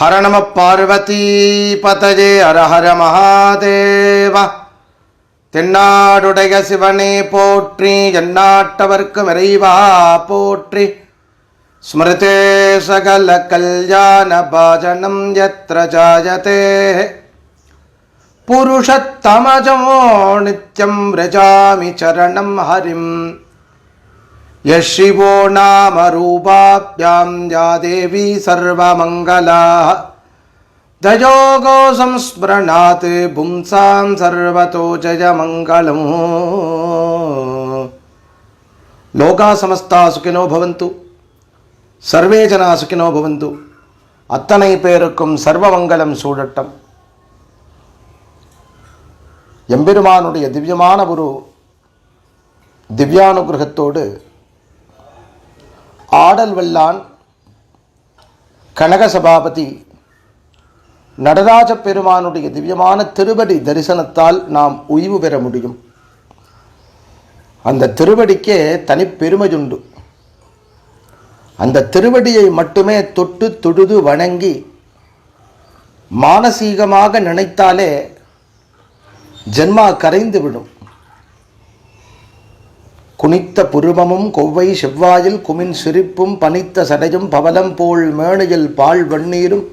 ஹர நம பார்வதி பதஜே ஹர ஹர மகாதேவ. தென்னாடுடைய சிவனே போற்றி, எந்நாட்டவர்க்கும் இறைவா போற்றி. ஸ்மிருதே சகல கல்யாண பாஜனம் யத்ர ஜாயதே புருஷத்தமஜோ நித்யம் விரஜாமி சரணம் ஹரிம். யசிவோ நாம ரூபாப்யாம் யா தேவி சர்வமங்கலா. தயோகோ சம்ஸ்மரணாத் பும்சாம் சர்வதோ ஜயமங்கலம். லோகா சமஸ்தா சுகினோ பவந்து, சர்வே ஜனா சுகினோ பவந்து. அத்தனை பேருக்கும் சர்வமங்கலம் சூழட்டம். எம்பெருமானுடைய திவ்யமான ஒரு திவ்யானுகிரகத்தோடு ஆடல் வல்லான் கனக சபாபதி நடராஜ பெருமானுடைய திவ்யமான திருவடி தரிசனத்தால் நாம் உய்வு பெற முடியும். அந்த திருவடிக்கே தனிப்பெருமையுண்டு. அந்த திருவடியை மட்டுமே தொட்டு தொழுது வணங்கி மானசீகமாக நினைத்தாலே ஜென்மா கரைந்துவிடும். குனித்த புருவமும் கொவ்வை செவ்வாயில் குமின் சிரிப்பும் பனித்த சடையும் பவலம் போல் மேனையில் பால் வெந்நீரும்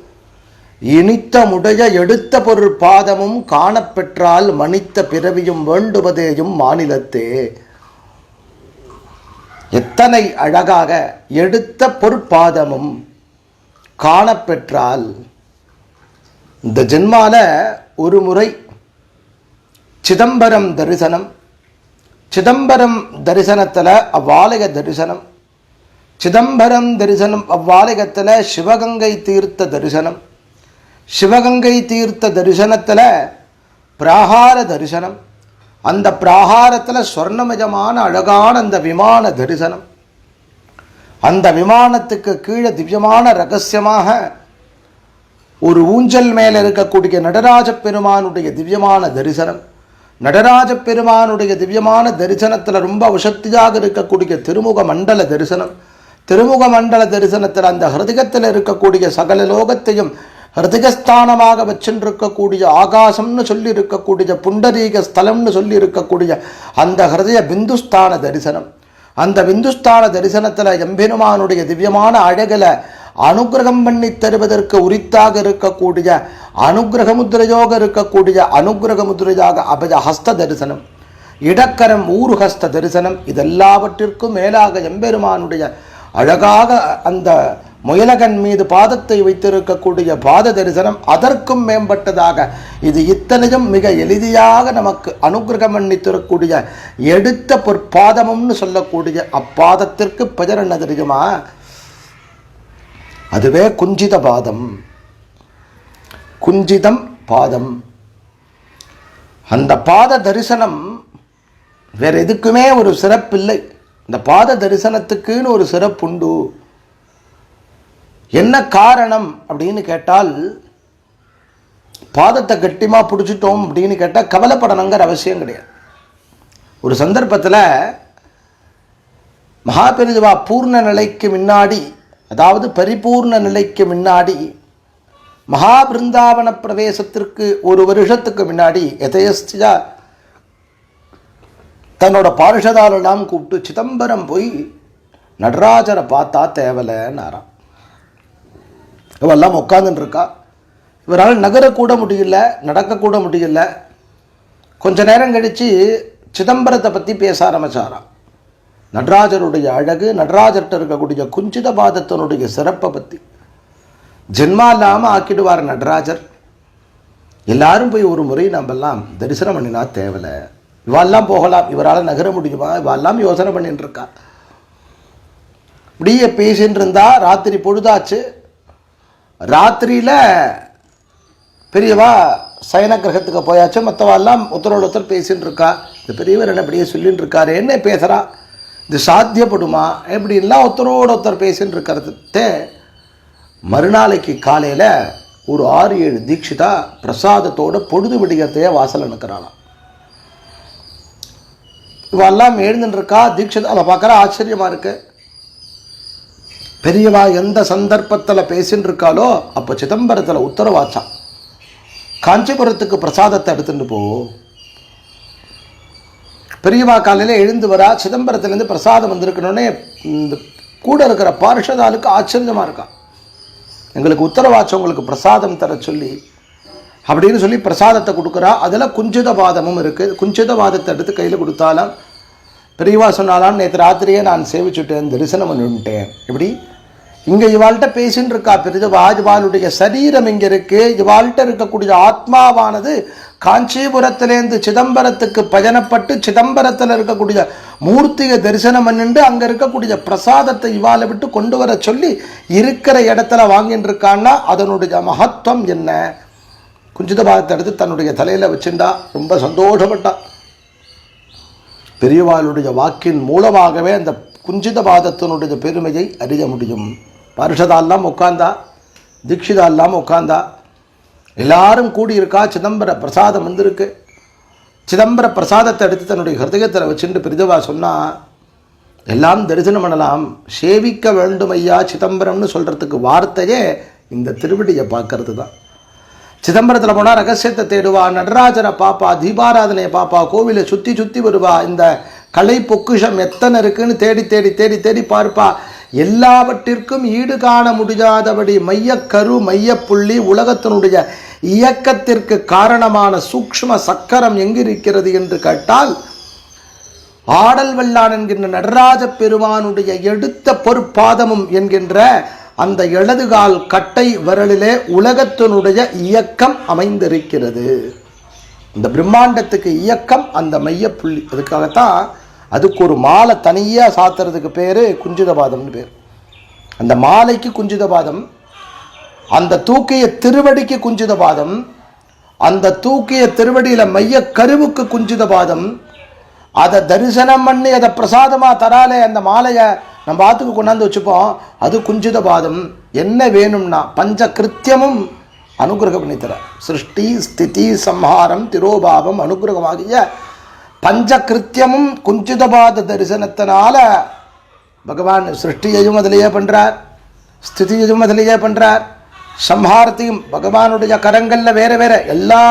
இனித்த முடைய எடுத்த பொருள் பாதமும் காணப்பெற்றால் மனித்த பிறவியும் வேண்டுவதேயும் மாநிலத்தே. எத்தனை அழகாக எடுத்த பொற்பாதமும் காணப்பெற்றால். இந்த ஜென்மால ஒரு முறை சிதம்பரம் தரிசனம், சிதம்பரம் தரிசனத்தில் அவ்வாலய தரிசனம், சிதம்பரம் தரிசனம் அவ்வாலயத்தில் சிவகங்கை தீர்த்த தரிசனம், சிவகங்கை தீர்த்த தரிசனத்தில் பிராகார தரிசனம், அந்த பிராகாரத்தில் சொர்ணமயமான அழகான அந்த விமான தரிசனம், அந்த விமானத்துக்கு கீழே திவ்யமான ரகசியமாக ஒரு ஊஞ்சல் மேலே இருக்கக்கூடிய நடராஜ பெருமானுடைய திவ்யமான தரிசனம், நடராஜ பெருமானுடைய திவ்யமான தரிசனத்தில் ரொம்ப அவசக்தியாக இருக்கக்கூடிய திருமுக மண்டல தரிசனம், திருமுக மண்டல தரிசனத்தில் அந்த ஹிருதயத்தில் இருக்கக்கூடிய சகல லோகத்தையும் ஹிருதயஸ்தானமாக வச்சிருக்கக்கூடிய ஆகாசம்னு சொல்லி இருக்கக்கூடிய புண்டரீக ஸ்தலம்னு சொல்லி இருக்கக்கூடிய அந்த ஹிருதய பிந்துஸ்தான தரிசனம், அந்த பிந்துஸ்தான தரிசனத்தில் எம்பெருமானுடைய திவ்யமான அழகில் அனுகிரகம் பண்ணி தருவதற்கு உரித்தாக இருக்கக்கூடிய அனுகிரகமுத்திரையோக இருக்கக்கூடிய அனுகிரகமுத்திரையாக அபய ஹஸ்த தரிசனம், இடக்கரம் ஊருஹஸ்த தரிசனம், இதெல்லாவற்றிற்கும் மேலாக எம்பெருமானுடைய அழகாக அந்த முயலகன் மீது பாதத்தை வைத்திருக்கக்கூடிய பாத தரிசனம், அதற்கும் மேம்பட்டதாக இது இத்தனையும் மிக எளிதாக நமக்கு அனுகிரகம் பண்ணி தரக்கூடிய எடுத்த பொற்பாதமும்னு சொல்லக்கூடிய அப்பாதத்திற்கு பெயர் என்ன தெரியுமா? அதுவே குஞ்சித பாதம், குஞ்சிதம் பாதம். அந்த பாத தரிசனம் வேற எதுக்குமே ஒரு சிறப்பில்லை. இந்த பாத தரிசனத்துக்குன்னு ஒரு சிறப்புண்டு. என்ன காரணம் அப்படின்னு கேட்டால், பாதத்தை கட்டிமா பிடிச்சிட்டோம் அப்படின்னு கேட்டால் கவலைப்படணுங்கிற அவசியம் கிடையாது. ஒரு சந்தர்ப்பத்தில் மகாபெரிவா பூர்ண நிலைக்கு முன்னாடி, அதாவது பரிபூர்ண நிலைக்கு முன்னாடி, மகாபிருந்தாவன பிரவேசத்திற்கு ஒரு வருஷத்துக்கு முன்னாடி எதேஷ்டியா தன்னோட பார்ஷதாலெல்லாம் கூப்பிட்டு சிதம்பரம் போய் நடராஜரை பார்த்தா தேவலைன்னாராம். இவெல்லாம் உட்காந்துட்டு இருக்கா. இவரால் நகரக்கூட முடியல, நடக்கக்கூட முடியல. கொஞ்ச நேரம் கழித்து சிதம்பரத்தை பற்றி பேச ஆரம்பிச்சாராம். நடராஜருடைய அழகு, நடராஜர்கிட்ட இருக்கக்கூடிய குஞ்சித பாதத்தினுடைய சிறப்பை பற்றி. ஜென்மா இல்லாமல் ஆக்கிடுவார் நடராஜர். எல்லாரும் போய் ஒரு முறை நம்மெல்லாம் தரிசனம் பண்ணினா தேவலை. இவாளெல்லாம் போகலாம், இவரால் நகர முடியுமா? இவாளெல்லாம் யோசனை பண்ணிட்டு இருக்கா. இப்படியே பேசின்னு இருந்தா ராத்திரி பொழுதாச்சு. ராத்திரியில் பெரியவா சயன கிரகத்துக்கு போயாச்சு. மற்றவாள்லாம் ஒருத்தரோட ஒருத்தர் பேசின்னு இருக்கா. இந்த பெரியவர் என்ன இப்படியே சொல்லின்னு இருக்காரு, என்ன பேசுகிறா, இது சாத்தியப்படுமா எப்படின்லாம் ஒருத்தரோட ஒருத்தர் பேசின்னு இருக்கிறது. மறுநாளைக்கு காலையில் ஒரு 6-7 தீட்சிதா பிரசாதத்தோட பொழுது விடியத்தையே வாசல் நிற்கிறாளாம். இவெல்லாம் எழுந்துட்டு இருக்கா. தீட்சிதாவை பார்க்குற ஆச்சரியமாக இருக்கு. பெரியவா எந்த சந்தர்ப்பத்தில் பேசின்னு இருக்காளோ அப்போ சிதம்பரத்தில் உத்தரவாச்சான், காஞ்சிபுரத்துக்கு பிரசாதத்தை எடுத்துட்டு போ. பெரியவா காலையில் எழுந்து வரா, சிதம்பரத்துலேருந்து பிரசாதம் வந்திருக்கணுன்னே இந்த கூட இருக்கிற பார்ஷதாலுக்கு ஆச்சரியமாக இருக்கான். எங்களுக்கு உத்தரவாச்சம் உங்களுக்கு பிரசாதம் தர சொல்லி அப்படின்னு சொல்லி பிரசாதத்தை கொடுக்குறா. அதில் குஞ்சித பாதமும் இருக்குது. குஞ்சித பாதத்தை எடுத்து கையில் கொடுத்தாலாம். பெரியவா சொன்னாலாம், நேற்று ராத்திரியே நான் சேவிச்சுட்டேன், தரிசனம் பண்ணிவிட்டேன். இப்படி இங்கே இவாள்கிட்ட பேசின்னு இருக்கா பெரியவா. இவாளுடைய சரீரம் இங்கே இருக்குது, இவாள்கிட்ட இருக்கக்கூடிய ஆத்மாவானது காஞ்சிபுரத்திலேருந்து சிதம்பரத்துக்கு பயணப்பட்டு சிதம்பரத்தில் இருக்கக்கூடிய மூர்த்தியை தரிசனம் பண்ணிட்டு அங்கே இருக்கக்கூடிய பிரசாதத்தை இவாளை விட்டு கொண்டு வர சொல்லி இருக்கிற இடத்துல வாங்கிட்டு இருக்கான்னா அதனுடைய மகத்துவம் என்ன? குஞ்சித பாதத்தை எடுத்து தன்னுடைய தலையில் வச்சுட்டா, ரொம்ப சந்தோஷப்பட்டா. பெரியவாளுடைய வாக்கின் மூலமாகவே அந்த குஞ்சித பாதத்தினுடைய பெருமையை அறிய முடியும். பரிஷதாலாம் உட்கார்ந்தா, தீட்சிதாலாம் உட்கார்ந்தா, எல்லாரும் கூடியிருக்கா. சிதம்பர பிரசாதம் வந்திருக்கு. சிதம்பர பிரசாதத்தை எடுத்து தன்னுடைய ஹிருதயத்தில் வச்சுட்டு பெரிதவா சொன்னால், எல்லாம் தரிசனம் பண்ணலாம், சேவிக்க வேண்டும் ஐயா சிதம்பரம்னு சொல்கிறதுக்கு வார்த்தையே இந்த திருவடியை பார்க்கறது தான். சிதம்பரத்தில் போனால் ரகசியத்தை தேடுவா, நடராஜரை பாப்பா, தீபாராதனையை பாப்பா, கோவிலை சுற்றி சுற்றி வருவா, இந்த கலை பொக்குஷம் எத்தனை இருக்குன்னு தேடி தேடி தேடி தேடி பார்ப்பா. எல்லாவற்றிற்கும் ஈடு காண முடியாதபடி மையக்கரு மையப்புள்ளி உலகத்தினுடைய இயக்கத்திற்கு காரணமான சூக்ஷ்ம சக்கரம் எங்கிருக்கிறது என்று கேட்டால், ஆடல் வல்லான் என்கின்ற நடராஜ பெருமானுடைய எடுத்த பொற்பாதமும் என்கின்ற அந்த இடதுகால் கட்டை விரலிலே உலகத்தினுடைய இயக்கம் அமைந்திருக்கிறது. இந்த பிரம்மாண்டத்துக்கு இயக்கம் அந்த மையப்புள்ளி. அதுக்காகத்தான் அதுக்கு ஒரு மாலை தனியாக சாத்துறதுக்கு பேர் குஞ்சிதபாதம்னு பேர். அந்த மாலைக்கு குஞ்சிதபாதம், அந்த தூக்கிய திருவடிக்கு குஞ்சிதபாதம், அந்த தூக்கிய திருவடியில் மைய கருவுக்கு குஞ்சிதபாதம். அதை தரிசனம் பண்ணி அதை பிரசாதமாக தராலே அந்த மாலையை நம்ம ஆத்துக்கு கொண்டாந்து வச்சுப்போம், அது குஞ்சித பாதம். என்ன வேணும்னா பஞ்ச கிருத்தியமும் அனுகிரகம் பண்ணித்தர. சிருஷ்டி ஸ்திதி சம்ஹாரம் திரோபாவம் அனுகிரகமாகிய பஞ்ச கிருத்தியமும் குஞ்சித பாத தரிசனத்தினால பகவான் சிருஷ்டியையும் அதிலேயே பண்ணுறார், ஸ்திதியையும் அதிலேயே பண்ணுறார், சம்ஹாரத்தையும் பகவானுடைய கரங்களில் வேற வேற எல்லா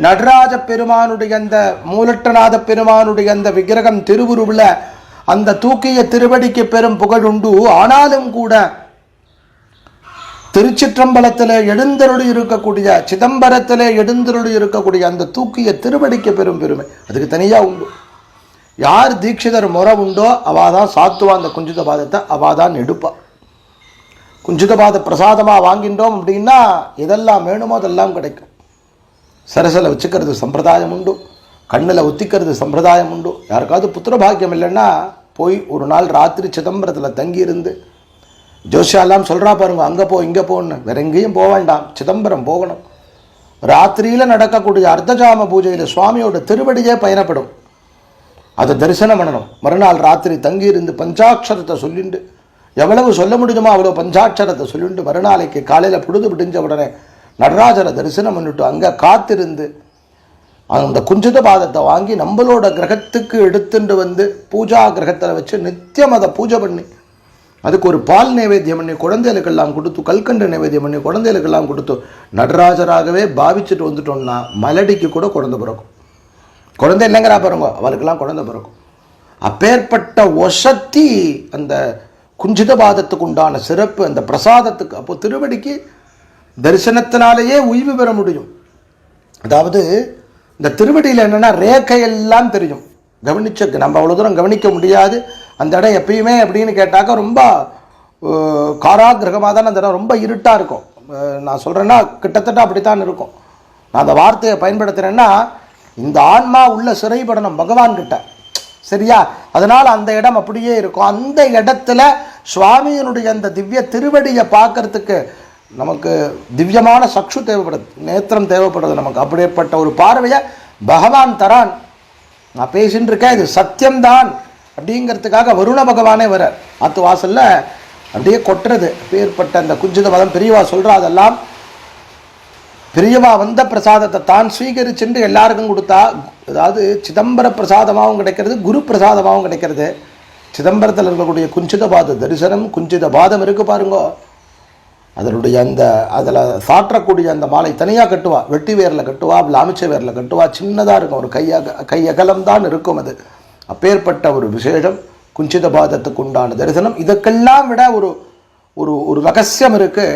நடராஜ பெருமானுடைய அந்த மூலட்டநாத பெருமானுடைய அந்த விக்கிரகம் திருவுருவில் அந்த தூக்கிய திருவடிக்கு பெரும் புகழ் உண்டு. ஆனாலும் கூட திருச்சிற்றம்பலத்தில் எழுந்தருளி இருக்கக்கூடிய, சிதம்பரத்தில் எழுந்தருளி இருக்கக்கூடிய அந்த தூக்கிய திருவடிக்கு பெரும் பெருமை அதுக்கு தனியாக உண்டு. யார் தீட்சிதர் முறை உண்டோ அவாதான் சாத்துவா அந்த குஞ்சித பாதத்தை, அவாதான் எடுப்பா. குஞ்சித பாத பிரசாதமாக வாங்கின்றோம் அப்படின்னா எதெல்லாம் வேணுமோ அதெல்லாம் கிடைக்கும். சரசில் வச்சுக்கிறது சம்பிரதாயம் உண்டு, கண்ணில் ஒத்திக்கிறது சம்பிரதாயம் உண்டு. யாருக்காவது புத்திரபாகியம் இல்லைன்னா போய் ஒரு நாள் ராத்திரி சிதம்பரத்தில் தங்கியிருந்து, ஜோஷியாலாம் சொல்கிறா பாருங்க, அங்கே போ இங்கே போன்னு, வேற எங்கேயும் போக வேண்டாம், சிதம்பரம் போகணும். ராத்திரியில் நடக்கக்கூடிய அர்த்தஜாம பூஜையில் சுவாமியோட திருவடியே பயணப்படும், அதை தரிசனம் பண்ணணும். மறுநாள் ராத்திரி தங்கியிருந்து பஞ்சாட்சரத்தை சொல்லிண்டு, எவ்வளவு சொல்ல முடியுமோ அவ்வளோ பஞ்சாட்சரத்தை சொல்லிண்டு மறுநாளைக்கு காலையில் பொழுது விடிஞ்ச உடனே நடராஜரை தரிசனம் பண்ணிட்டு அங்கே காத்திருந்து அந்த குஞ்சித பாதத்தை வாங்கி நம்மளோட கிரகத்துக்கு எடுத்துட்டு வந்து பூஜா கிரகத்தில் வச்சு நித்தியம் அதை பூஜை பண்ணி அதுக்கு ஒரு பால் நைவேத்தியம் பண்ணி குழந்தைகளுக்கெல்லாம் கொடுத்து, கல்கண்டு நைவேத்தியம் பண்ணி குழந்தைகளுக்கெல்லாம் கொடுத்து நடராஜராகவே பாவிச்சுட்டு வந்துட்டோம்னா மலடிக்கு கூட குழந்தை பிறக்கும். குழந்தை இல்லைங்கிறா பாருங்க, அவளுக்கெல்லாம் குழந்தை பிறக்கும். அப்பேற்பட்ட ஒசத்தி அந்த குஞ்சித பாதத்துக்கு உண்டான சிறப்பு அந்த பிரசாதத்துக்கு. அப்போ திருவடிக்கு தரிசனத்தினாலேயே உய்வு பெற முடியும். அதாவது இந்த திருவடியில் என்னென்னா ரேகையெல்லாம் தெரியும். நம்ம அவ்வளோ தூரம் கவனிக்க முடியாது. அந்த இடம் எப்பயுமே அப்படின்னு கேட்டாக்கா ரொம்ப காராகிரகமாக தானே அந்த இடம் ரொம்ப இருட்டாக இருக்கும். நான் சொல்கிறேன்னா கிட்டத்தட்ட அப்படித்தான் இருக்கும். நான் அந்த வார்த்தையை பயன்படுத்துகிறேன்னா இந்த ஆன்மா உள்ள சிறைப்படணும் பகவான்கிட்ட, சரியா? அதனால் அந்த இடம் அப்படியே இருக்கும். அந்த இடத்துல சுவாமியினுடைய அந்த திவ்ய திருவடியை பார்க்கறதுக்கு நமக்கு திவ்யமான சக்ஷு தேவைப்படுது, நேத்திரம் தேவைப்படுறது நமக்கு. அப்படிப்பட்ட ஒரு பார்வையை பகவான் தரான். நான் பேசின்னு இருக்கேன், இது சத்தியம்தான் அப்படிங்கிறதுக்காக வருண பகவானே வர ஆத்து வாசலில் அப்படியே கொட்டுறது. பேர்பட்ட அந்த குஞ்சித பதம் பெரியவா சொல்கிறா. அதெல்லாம் பெரியவா வந்த பிரசாதத்தை தான் ஸ்வீகரிச்சுட்டு எல்லாருக்கும் கொடுத்தா. அதாவது சிதம்பர பிரசாதமாகவும் கிடைக்கிறது, குரு பிரசாதமாகவும் கிடைக்கிறது. சிதம்பரத்தில் இருக்கக்கூடிய குஞ்சித பாத தரிசனம், குஞ்சித பாதம் இருக்கு பாருங்க, அதனுடைய அதில் சாற்றக்கூடிய அந்த மாலை தனியாக கட்டுவா, வெட்டி வேரில் கட்டுவா, லாமிச்ச வேரில் கட்டுவா, சின்னதாக இருக்கும், ஒரு கையகலம் தான் இருக்கும். அது அப்பேற்பட்ட ஒரு விசேஷம் குஞ்சித பாதத்துக்கு உண்டான தரிசனம். இதற்கெல்லாம் விட ஒரு ஒரு ஒரு ரகசியம் இருக்கு.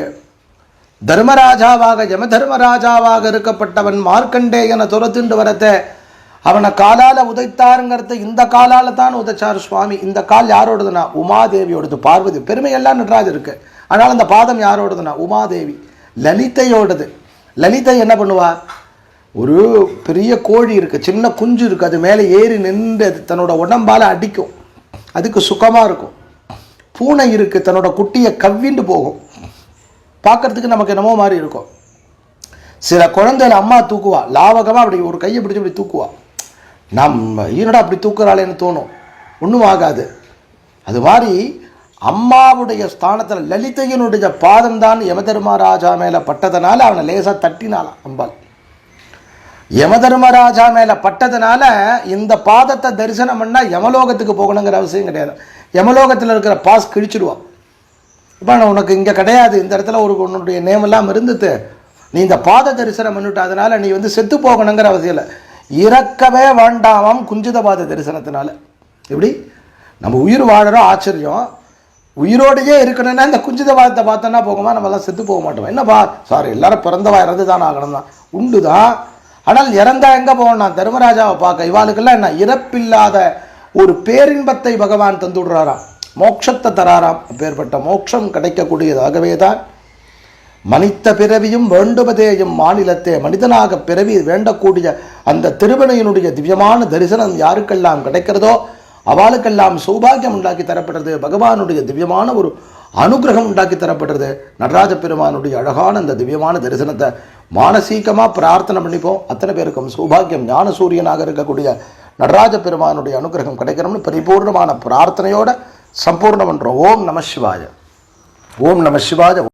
தர்மராஜாவாக யம தர்மராஜாவாக இருக்கப்பட்டவன் மார்க்கண்டேயனை துரத்துண்டு வரத்தை அவனை காலால் உதைத்தாருங்கிறத இந்த காலால் தான் உதைச்சார் சுவாமி. இந்த கால் யாரோடதுன்னா உமாதேவியோடது, பார்வதி. பெருமையெல்லாம் நடராஜர் இருக்கு. ஆனால் அந்த பாதம் யாரோடதுன்னா உமாதேவி, லலிதையோடது. லலிதை என்ன பண்ணுவா, ஒரு பெரிய கோழி இருக்கு, சின்ன குஞ்சு இருக்கு, அது மேலே ஏறி நின்று தன்னோட உடம்பால் அடிக்கும், அதுக்கு சுகமாக இருக்கும். பூனை இருக்கு, தன்னோட குட்டியை கவ்விண்டு போகும், பார்க்கறதுக்கு நமக்கு என்னமோ மாதிரி இருக்கும். சில குழந்தையில அம்மா தூக்குவா, லாவகமாக அப்படி ஒரு கையை பிடிச்சி அப்படி தூக்குவா, நம்ம ஈனடா அப்படி தூக்குறாளேன்னு தோணும், ஒன்றும் ஆகாது. அது மாதிரி அம்மாவுடைய ஸ்தானத்தில் லலிதையினுடைய பாதம் தான் யமதர்மராஜா மேலே பட்டதனால அவனை லேசாக தட்டினாலாம் அம்பாள். யமதர்மராஜா மேலே பட்டதுனால இந்த பாதத்தை தரிசனம் பண்ணால் யமலோகத்துக்கு போகணுங்கிற அவசியம் கிடையாது. யமலோகத்தில் இருக்கிற பாஸ் கிழிச்சிடுவான். இப்போ உனக்கு இங்கே கிடையாது, இந்த இடத்துல உன்னுடைய நேமெல்லாம் இருந்துட்டு நீ இந்த பாத தரிசனம் பண்ணிவிட்டு அதனால் நீ செத்து போகணுங்கிற அவசியம் இல்லை. இறக்கவே வேண்டாமாம் குஞ்சித பாத தரிசனத்தினால. எப்படி நம்ம உயிர் வாழறோம், ஆச்சரியம். உயிரோடையே இருக்கணும்னா இந்த குஞ்சித பாதத்தை பார்த்தோன்னா போகுமா, நம்மலாம் செத்து போக மாட்டோம். என்னப்பா சாரி, எல்லாரும் பிறந்தவா இறந்து தான் ஆகணும் தான், உண்டு தான். ஆனால் இறந்தா எங்கே போகணும், தர்மராஜாவை பார்க்க. இவாளுக்கெல்லாம் என்ன, இறப்பில்லாத ஒரு பேரின்பத்தை பகவான் தந்து விடுறாராம், மோட்சத்தை தராராம். அப்பேற்பட்ட மோட்சம் கிடைக்கக்கூடியதாகவே தான் மனித பிறவியும் வேண்டுவதேயும் மாநிலத்தே மனிதனாக பிறவி வேண்டக்கூடிய அந்த திருவனையினுடைய திவ்யமான தரிசனம் யாருக்கெல்லாம் கிடைக்கிறதோ அவளுக்கெல்லாம் சௌபாகியம் உண்டாக்கி தரப்படுறது. பகவானுடைய திவ்யமான ஒரு அனுகிரகம் உண்டாக்கி தரப்படுறது. நடராஜ பெருமானுடைய அழகான அந்த திவ்யமான தரிசனத்தை மானசீகமாக பிரார்த்தனை பண்ணிப்போம். அத்தனை பேருக்கும் சௌபாகியம், ஞான சூரியனாக இருக்கக்கூடிய நடராஜ பெருமானுடைய அனுகிரகம் கிடைக்கணும்னு பரிபூர்ணமான பிரார்த்தனையோட சம்பூர்ணம் பண்றோம். ஓம் நம சிவாய, ஓம் நம சிவாய.